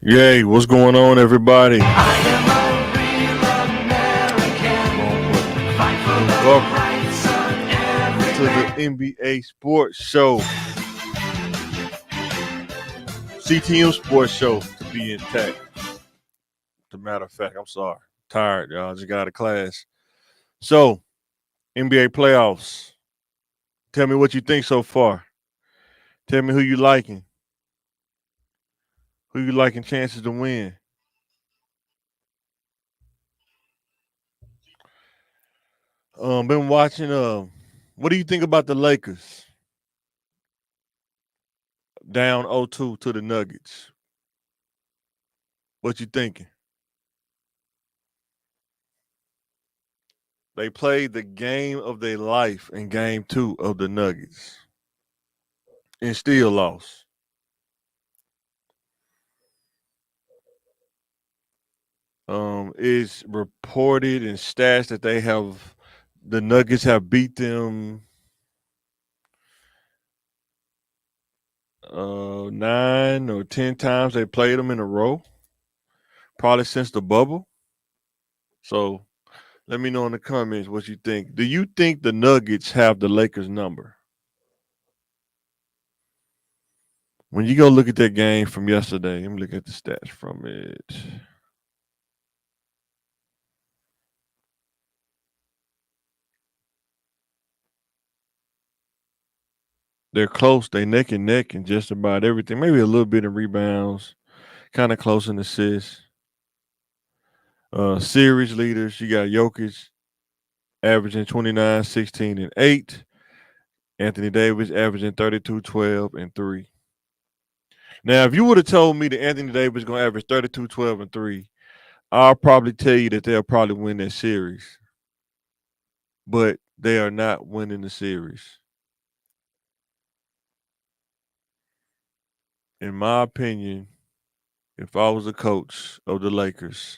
Yay, what's going on, everybody? I am a real American. Fight for the Welcome rights of to every the man. NBA Sports Show, CTM Sports Show to be intact. As a matter of fact, I'm sorry. Tired, y'all. Just got out of class. So, NBA playoffs. Tell me what you think so far. Tell me who you liking. Who you liking chances to win. Been watching what do you think about the Lakers? Down 0-2 to the Nuggets. What you thinking? They played the game of their life in game two of the Nuggets and still lost. It's reported and stats that the Nuggets have beat them 9 or 10 times. They played them in a row, probably since the bubble. So let me know in the comments what you think. Do you think the Nuggets have the Lakers number? When you go look at that game from yesterday, let me look at the stats from it. They're close. They neck and neck in just about everything. Maybe a little bit in rebounds, kind of close in assists. Series leaders, you got Jokic averaging 29, 16, and 8. Anthony Davis averaging 32, 12, and 3. Now, if you would have told me that Anthony Davis is going to average 32, 12, and 3, I'll probably tell you that they'll probably win that series. But they are not winning the series. In my opinion, if I was a coach of the Lakers,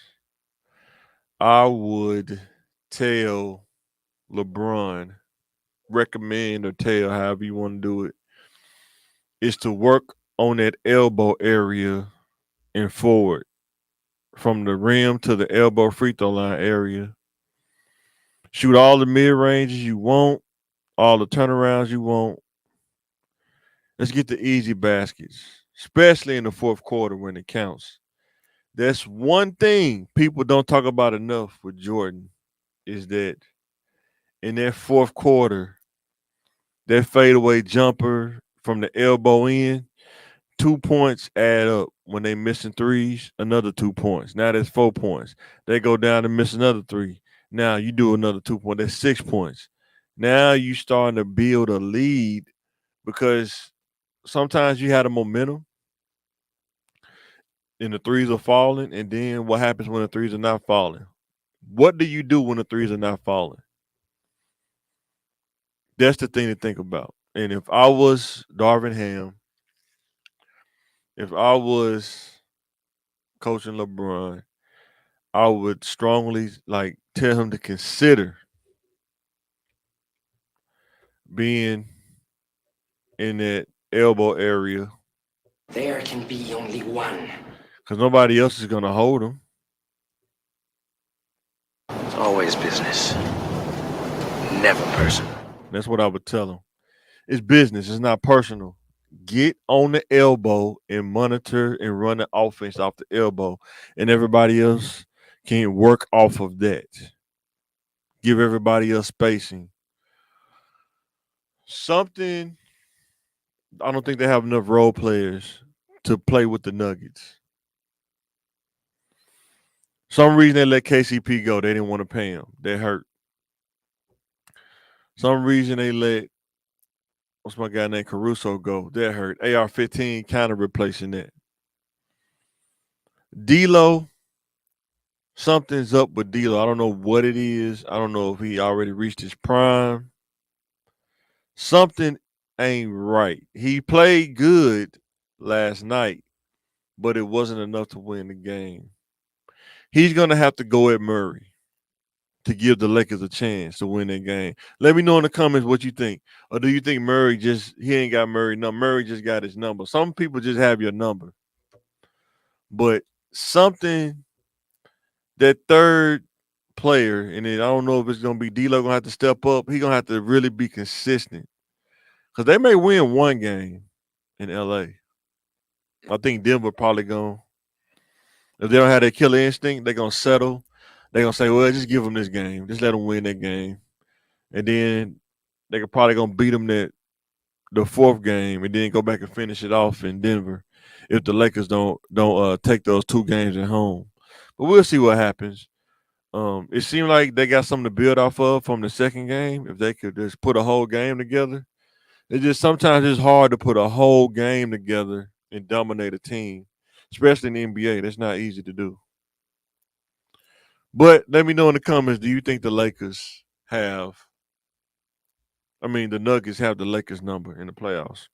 I would tell LeBron, recommend or tell, however you want to do it, is to work on that elbow area and forward from the rim to the elbow free throw line area. Shoot all the mid ranges you want, all the turnarounds you want. Let's get the easy baskets, especially in the fourth quarter when it counts. That's one thing people don't talk about enough with Jordan is that in that fourth quarter, that fadeaway jumper from the elbow in, 2 points add up. When they missing threes, another 2 points. Now that's 4 points. They go down and miss another three. Now you do another 2 points. That's 6 points. Now you starting to build a lead because sometimes you had a momentum and the threes are falling, and then what happens when the threes are not falling? What do you do when the threes are not falling? That's the thing to think about. And if I was Darvin Ham, if I was coaching LeBron, I would strongly like tell him to consider being in that elbow area There can be only one. because nobody else is gonna hold him. It's always business, never personal. That's what I would tell him. It's business. It's not personal. Get on the elbow and monitor and run the offense off the elbow, and everybody else can work off of that. Give everybody else spacing. Something I don't think they have enough role players to play with the Nuggets. Some reason they let KCP go. They didn't want to pay him. They hurt. Some reason they let what's my guy named Caruso go. That hurt. AR-15 kind of replacing that. D'Lo, something's up with D'Lo. I don't know what it is. I don't know if he already reached his prime. Something ain't right. He played good last night, but it wasn't enough to win the game. He's gonna have to go at Murray to give the Lakers a chance to win that game. Let me know in the comments what you think. Or do you think Murray he ain't got Murray number? Murray just got his number. Some people just have your number. But something that third player, and then I don't know if it's gonna be D'Lo gonna have to step up. He gonna have to really be consistent because they may win one game in LA. I think Denver probably gonna if they don't have that killer instinct, they're gonna settle. They're gonna say, well, just give them this game, just let them win that game, and then they could probably gonna beat them that the fourth game, and then go back and finish it off in Denver if the Lakers don't take those two games at home. But we'll see what happens. It seemed like they got something to build off of from the second game. If they could just put a whole game together, it just sometimes it's hard to put a whole game together and dominate a team, especially in the NBA. That's not easy to do. But let me know in the comments: do you think the Lakers have? I mean, the Nuggets have the Lakers number in the playoffs.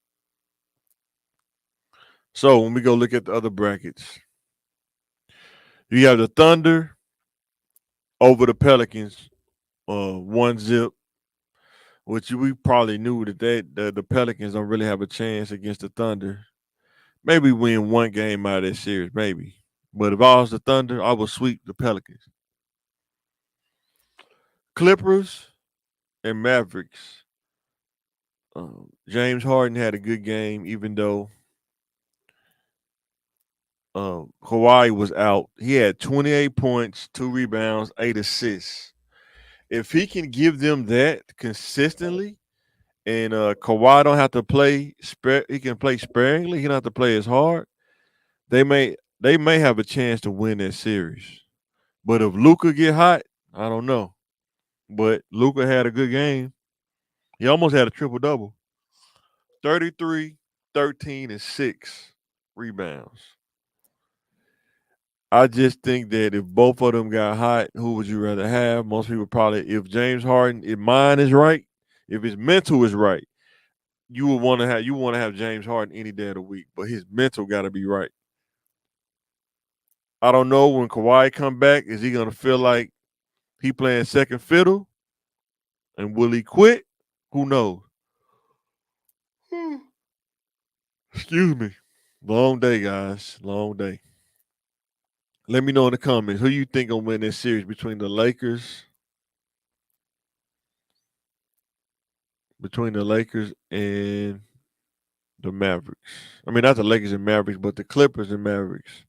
So when we go look at the other brackets, you have the Thunder over the Pelicans, 1-0, which we probably knew that the Pelicans don't really have a chance against the Thunder. Maybe win one game out of that series, maybe. But if I was the Thunder, I would sweep the Pelicans. Clippers and Mavericks. James Harden had a good game, even though Kawhi was out. He had 28 points, 2 rebounds, 8 assists. If he can give them that consistently, and Kawhi don't have to play, he can play sparingly. He don't have to play as hard. They may have a chance to win that series. But if Luca get hot, I don't know. But Luca had a good game. He almost had a triple double. 33, 13, and 6 rebounds. I just think that if both of them got hot, who would you rather have? Most people probably, if James Harden, if mine is right, if his mental is right, you want to have James Harden any day of the week, but his mental got to be right. I don't know when Kawhi come back, is he gonna feel like he playing second fiddle, and will he quit? Who knows? Excuse me. Long day, guys. Long day. Let me know in the comments who you think will win this series between the Lakers and the Mavericks. I mean, not the Lakers and Mavericks, but the Clippers and Mavericks.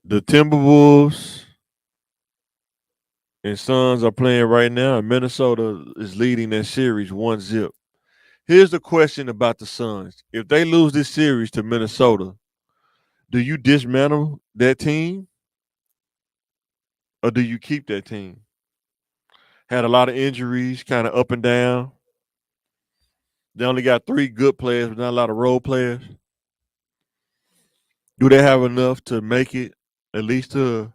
The Timberwolves and Suns are playing right now, and Minnesota is leading that series 1-0. Here's the question about the Suns: if they lose this series to Minnesota, do you dismantle that team or do you keep that team? Had a lot of injuries, kind of up and down. They only got 3 good players, but not a lot of role players. Do they have enough to make it at least to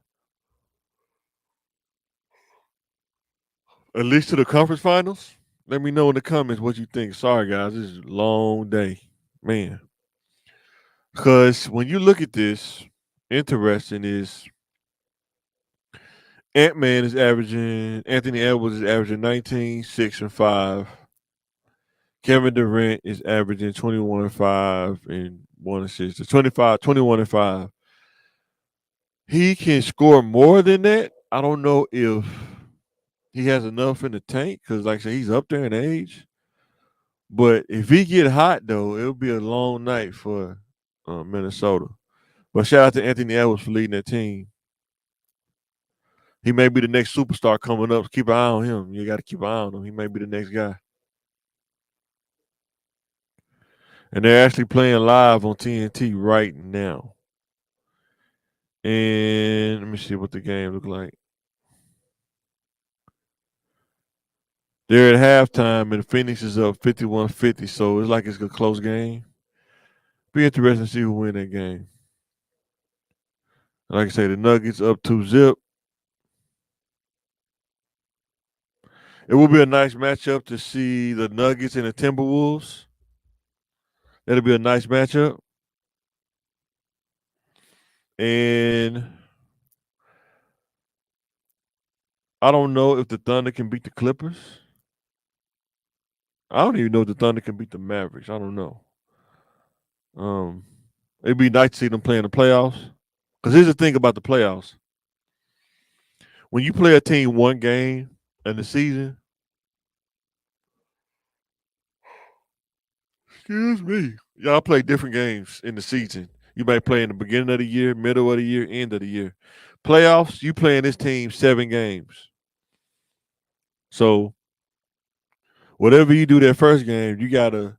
at least to the conference finals? Let me know in the comments what you think. Sorry guys, this is a long day, man. Because when you look at this, interesting is Anthony Edwards is averaging 19, 6, and 5. Kevin Durant is averaging 21, 5, and 1 assist. 25, 21, and 5. He can score more than that. I don't know if he has enough in the tank because, like I said, he's up there in age. But if he get hot, though, it'll be a long night for Minnesota. But shout out to Anthony Edwards for leading that team. He may be the next superstar coming up. Keep an eye on him. You got to keep an eye on him. He may be the next guy. And they're actually playing live on TNT right now. And let me see what the game look like. They're at halftime, and Phoenix is up 51-50, so it's like it's a close game. Be interesting to see who win that game. Like I say, the Nuggets up 2-0. It will be a nice matchup to see the Nuggets and the Timberwolves. That'll be a nice matchup. And I don't know if the Thunder can beat the Clippers. I don't even know if the Thunder can beat the Mavericks. I don't know. Um, It'd be nice to see them play in the playoffs. Because here's the thing about the playoffs: when you play a team one game in the season, excuse me, y'all play different games in the season. You might play in the beginning of the year, middle of the year, end of the year. Playoffs, you playing this team 7 games. So whatever you do that first game, you gotta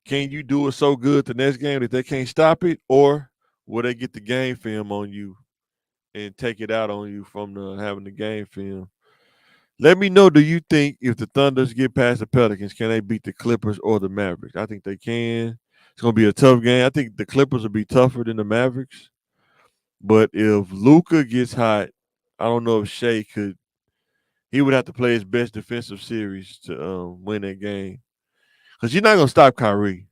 can you do it so good the next game that they can't stop it, or will they get the game film on you and take it out on you from having the game film? Let me know. Do you think if the Thunders get past the Pelicans, can they beat the Clippers or the Mavericks? I think they can. It's gonna be a tough game. I think the Clippers will be tougher than the Mavericks. But if Luca gets hot, I don't know if Shea could. He would have to play his best defensive series to win that game. Because you're not gonna stop Kyrie.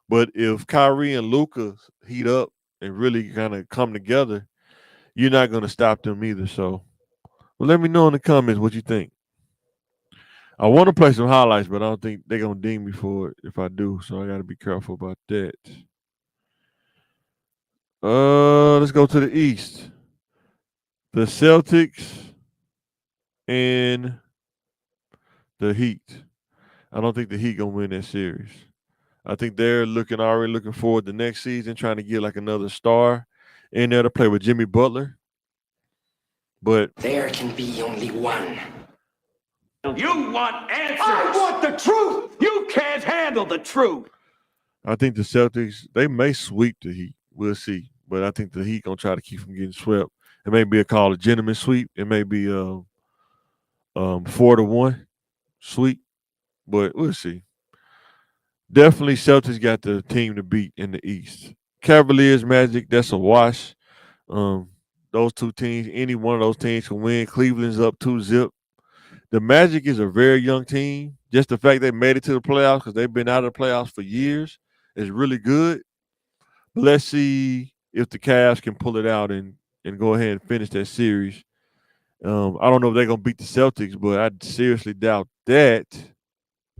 But if Kyrie and Luca heat up and really kind of come together, you're not gonna stop them either. So, well, let me know in the comments what you think. I want to play some highlights, but I don't think they're gonna ding me for it if I do. So I got to be careful about that. Let's go to the East. The Celtics and the Heat. I don't think the Heat gonna win that series. I think they're already looking forward to next season, trying to get like another star in there to play with Jimmy Butler. But there can be only one. You want answers! I want the truth! You can't handle the truth! I think the Celtics they may sweep the Heat. We'll see. But I think the Heat gonna try to keep from getting swept. It may be a gentleman sweep. It may be 4-1 sweep, but we'll see. Definitely Celtics got the team to beat in the East. Cavaliers Magic, that's a wash. Um, those two teams, any one of those teams can win. Cleveland's up 2-0. The Magic is a very young team. Just the fact they made it to the playoffs because they've been out of the playoffs for years is really good. But let's see if the Cavs can pull it out and go ahead and finish that series. I don't know if they're gonna beat the Celtics, but I seriously doubt that.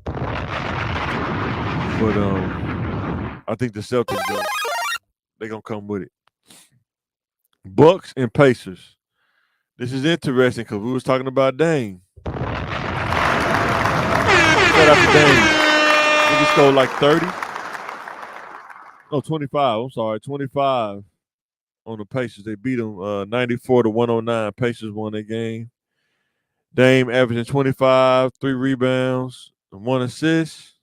But I think the Celtics they're gonna come with it. Bucks and Pacers. This is interesting because we was talking about Dame. Shout out to Dame. He scored like 30. No, 25. I'm sorry, 25 on the Pacers. They beat them 94-109. Pacers won that game. Dame averaging 25, 3 rebounds, and 1 assist.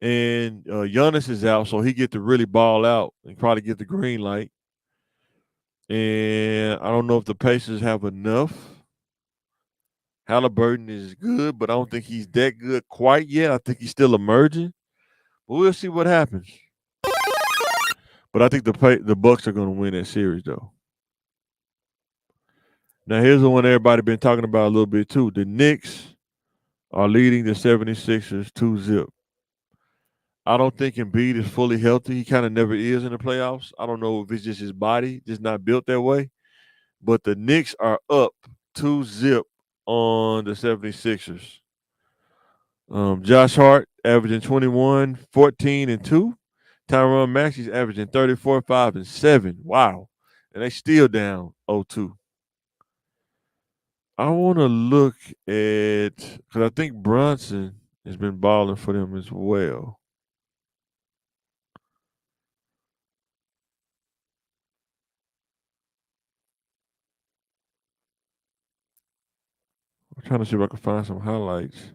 And Giannis is out, so he get to really ball out and probably get the green light. And I don't know if the Pacers have enough. Halliburton is good, but I don't think he's that good quite yet. I think he's still emerging. But we'll see what happens. But I think the Bucks are going to win that series, though. Now, here's the one everybody been talking about a little bit, too. The Knicks are leading the 76ers 2-0. I don't think Embiid is fully healthy. He kind of never is in the playoffs. I don't know if it's just his body, just not built that way. But the Knicks are up 2-0 on the 76ers. Josh Hart averaging 21, 14, and 2. Tyronn Maxey's averaging 34, 5, and 7. Wow. And they still down 0-2. I want to look at, because I think Brunson has been balling for them as well. I'm trying to see if I can find some highlights.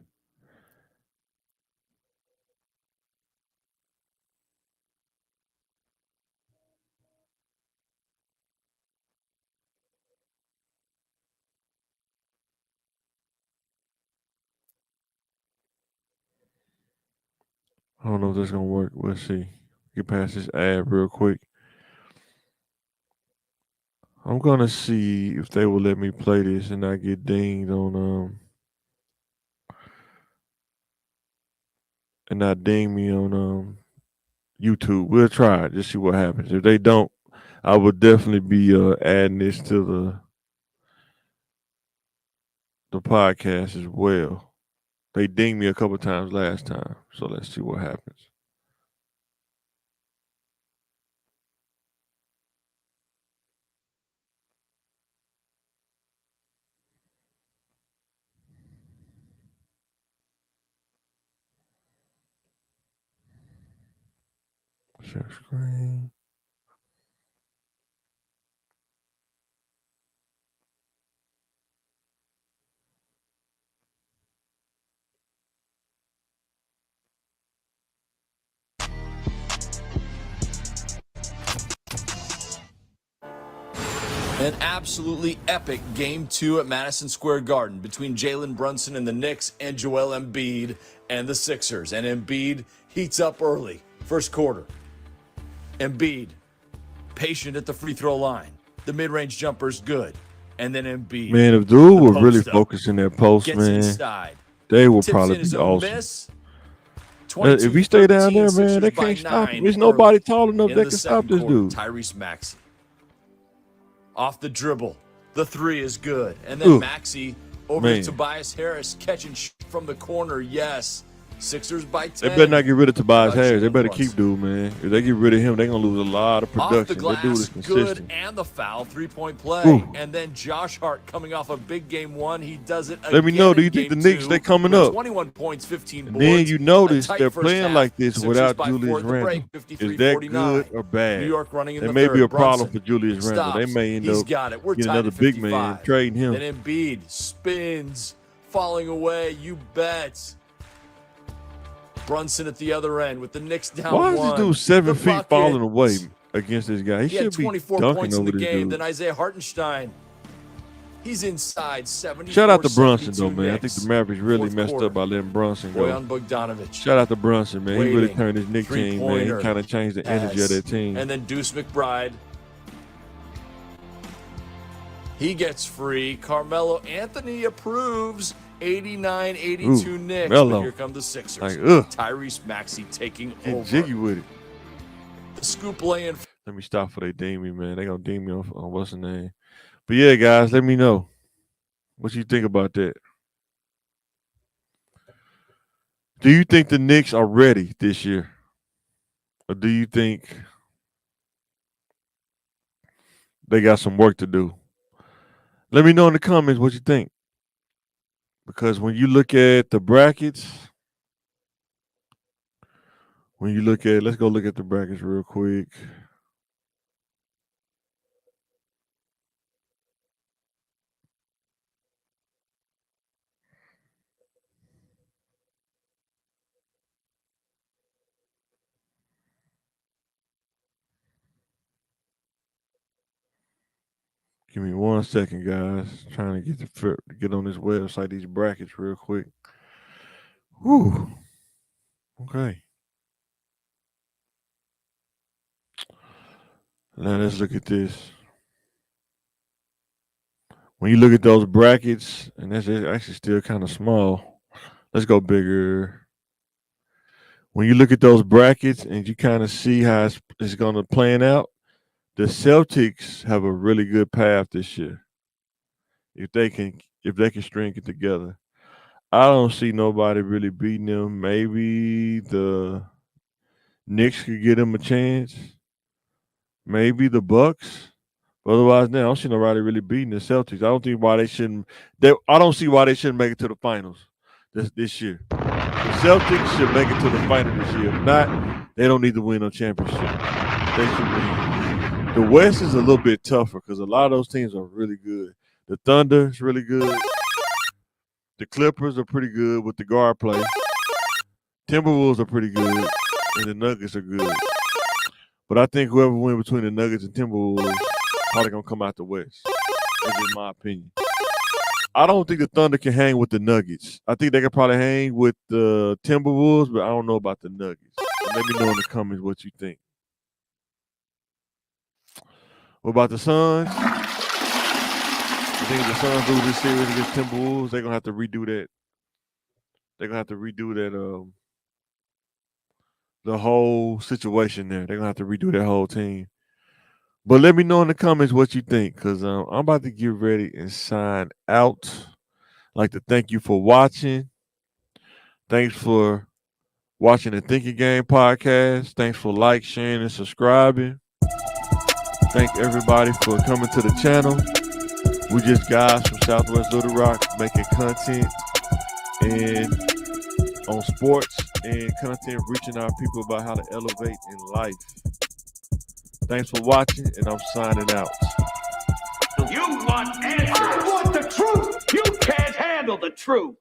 I don't know if that's going to work. We'll see. Get past this ad real quick. I'm going to see if they will let me play this and not get dinged on and not ding me on YouTube. We'll try it. Just see what happens. If they don't, I would definitely be adding this to the podcast as well. They dinged me a couple times last time, so let's see what happens. Share screen. An absolutely epic Game 2 at Madison Square Garden between Jalen Brunson and the Knicks and Joel Embiid and the Sixers. And Embiid heats up early, first quarter. Embiid, patient at the free throw line. The mid-range jumper's good. And then Embiid. Man, if dude were really focusing that post, gets man, inside. they will Tips probably in his be own awesome. miss. If he stay down there, man, Sixers they by can't stop him. 9 There's nobody early tall enough in that the can stop second this quarter. dude. Tyrese Maxey. Off the dribble. The three is good. And then Maxey over to Tobias Harris catching from the corner. Yes. Sixers by 10. They better not get rid of Tobias Harris. They better keep dude, man. If they get rid of him, they're going to lose a lot of production. Off the glass, that dude is consistent. good, and the foul, three-point play. And then Josh Hart coming off a big game one. He does it again. Let me know, do you think the Knicks, they coming up? 21 points, 15 boards. And then you notice they're playing like this Sixers without by Julius 4 at the break, Randle. Is that good or bad? New York running in there the may third. be a problem Brunson for Julius Randle. stops. They may end He's up got it. We're getting tied another at big 55. man, trading him. Then Embiid spins, falling away. You bet. Brunson at the other end with the Knicks down Why is one. this dude 7 feet bucket. falling away against this guy? He He had should be 24 dunking points in over the this game. dude. Then Isaiah Hartenstein. He's inside 70. Shout out to Brunson, though, man. Knicks. I think the Mavericks really Fourth messed quarter. up by letting Brunson go. Bojan Bogdanovic. Shout out to Brunson, man. He really Waiting. turned his Knicks team, man. He Three-pointer. kind of changed the energy of that team. And then Deuce McBride. He gets free. Carmelo Anthony approves. 89-82 Knicks. Melo. But here come the Sixers. Like, Tyrese Maxey taking Get over. jiggy with it. The scoop laying. Let me stop for they deem me, man. They gonna deem me on what's the name. But yeah, guys, let me know what you think about that. Do you think the Knicks are ready this year? Or do you think they got some work to do? Let me know in the comments what you think. Because when you look at the brackets, let's go look at the brackets real quick. Give me 1 second, guys. Trying to get on this website, these brackets real quick. Whew. Okay. Now let's look at this. When you look at those brackets, and that's actually still kind of small. Let's go bigger. When you look at those brackets and you kind of see how it's going to plan out, the Celtics have a really good path this year. If they can string it together. I don't see nobody really beating them. Maybe the Knicks could get them a chance. Maybe the Bucks. But otherwise, now I don't see nobody really beating the Celtics. I don't see why they shouldn't make it to the finals this year. The Celtics should make it to the final this year. If not, they don't need to win a championship. They should win. The West is a little bit tougher because a lot of those teams are really good. The Thunder is really good. The Clippers are pretty good with the guard play. Timberwolves are pretty good. And the Nuggets are good. But I think whoever wins between the Nuggets and Timberwolves probably going to come out the West. That's just my opinion. I don't think the Thunder can hang with the Nuggets. I think they could probably hang with the Timberwolves, but I don't know about the Nuggets. So let me know in the comments what you think. What about the Suns? I think if the Suns lose this series against Timberwolves, they're gonna have to redo that. They're gonna have to redo that the whole situation there. They're gonna have to redo that whole team. But let me know in the comments what you think, because I'm about to get ready and sign out. I'd like to thank you for watching. Thanks for watching the Thinking Game podcast. Thanks for sharing, and subscribing. Thank everybody for coming to the channel. We just guys from Southwest Little Rock making content and on sports and content reaching our people about how to elevate in life. Thanks for watching, and I'm signing out. You want answers. I want the truth. You can't handle the truth.